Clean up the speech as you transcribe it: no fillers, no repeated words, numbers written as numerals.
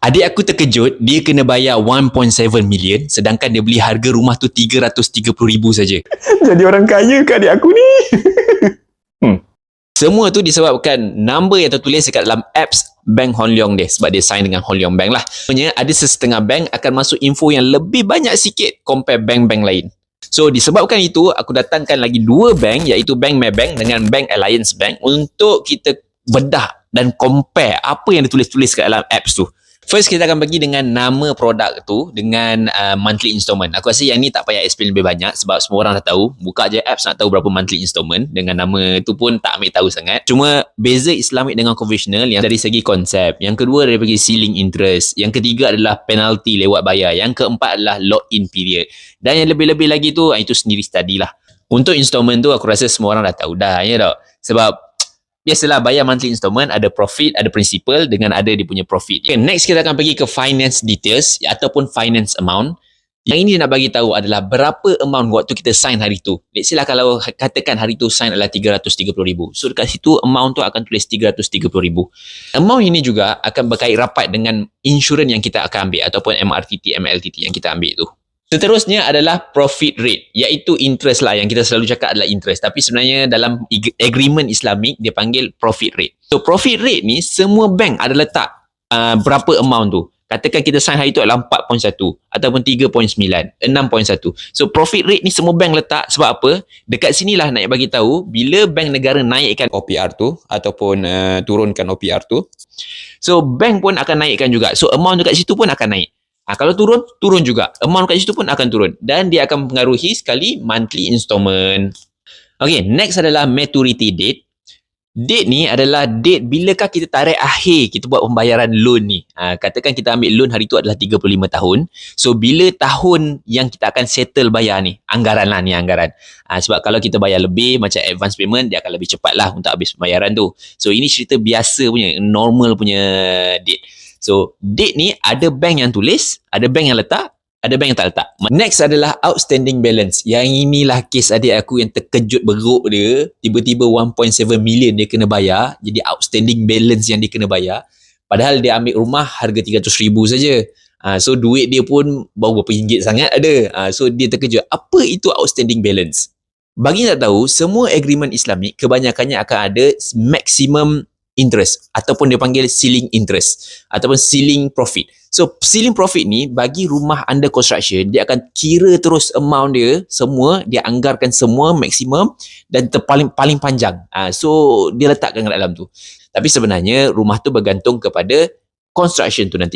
Adik aku terkejut, dia kena bayar 1.7 million sedangkan dia beli harga rumah tu 330,000 saja. Jadi orang kaya ke adik aku ni? Semua tu disebabkan number yang tertulis dekat dalam apps Bank Hon Leong dia, sebab dia sign dengan Hon Leong Bank lah. Maksudnya ada sesetengah bank akan masuk info yang lebih banyak sikit compare bank-bank lain. So disebabkan itu, aku datangkan lagi dua bank, iaitu Bank Maybank dengan Bank Alliance Bank untuk kita bedah dan compare apa yang ditulis-tulis kat dalam apps tu. First, kita akan bagi dengan nama produk tu dengan monthly installment. Aku rasa yang ni tak payah explain lebih banyak sebab semua orang dah tahu. Buka je apps nak tahu berapa monthly installment. Dengan nama tu pun tak ambil tahu sangat. Cuma beza Islamic dengan konvensional yang dari segi konsep. Yang kedua dari segi ceiling interest. Yang ketiga adalah penalty lewat bayar. Yang keempat adalah lock-in period. Dan yang lebih-lebih lagi tu, itu sendiri study lah. Untuk installment tu aku rasa semua orang dah tahu dah, ya tak? Sebab biasalah bayar monthly installment, ada profit, ada principal dengan ada dia punya profit. Okay, next kita akan pergi ke finance details ataupun finance amount. Yang ini dia nak bagi tahu adalah berapa amount waktu kita sign hari tu. Let's say lah kalau katakan hari tu sign adalah 330,000. So dekat situ amount tu akan tulis 330,000. Amount ini juga akan berkait rapat dengan insurans yang kita akan ambil ataupun MRTT, MLTT yang kita ambil tu. Seterusnya adalah profit rate, iaitu interest lah, yang kita selalu cakap adalah interest. Tapi sebenarnya dalam agreement Islamik, dia panggil profit rate. So profit rate ni, semua bank ada letak berapa amount tu. Katakan kita sign hari tu adalah 4.1 ataupun 3.9, 6.1. So profit rate ni semua bank letak sebab apa? Dekat sinilah nak bagi tahu bila bank negara naikkan OPR tu ataupun turunkan OPR tu. So bank pun akan naikkan juga. So amount dekat situ pun akan naik. Kalau turun, turun juga. Amount kat situ pun akan turun. Dan dia akan mempengaruhi sekali monthly installment. Okay, next adalah maturity date. Date ni adalah date bilakah kita tarik akhir kita buat pembayaran loan ni. Katakan kita ambil loan hari tu adalah 35 tahun. So, bila tahun yang kita akan settle bayar ni? Anggaran lah ni, anggaran. Sebab kalau kita bayar lebih, macam advance payment, dia akan lebih cepat lah untuk habis pembayaran tu. So, ini cerita biasa punya, normal punya date. So, date ni ada bank yang tulis, ada bank yang letak, ada bank yang tak letak. Next adalah outstanding balance. Yang inilah kes adik aku yang terkejut beruk dia. Tiba-tiba 1.7 million dia kena bayar. Jadi outstanding balance yang dia kena bayar. Padahal dia ambil rumah harga 300,000 saja. So, duit dia pun baru berapa ringgit sangat ada. So, dia terkejut. Apa itu outstanding balance? Bagi nak tahu, semua agreement Islamik kebanyakannya akan ada maximum interest ataupun dia panggil ceiling interest ataupun ceiling profit. So ceiling profit ni bagi rumah under construction, dia akan kira terus amount dia semua, dia anggarkan semua maksimum dan paling panjang. So dia letakkan kat dalam tu. Tapi sebenarnya rumah tu bergantung kepada construction tu nanti.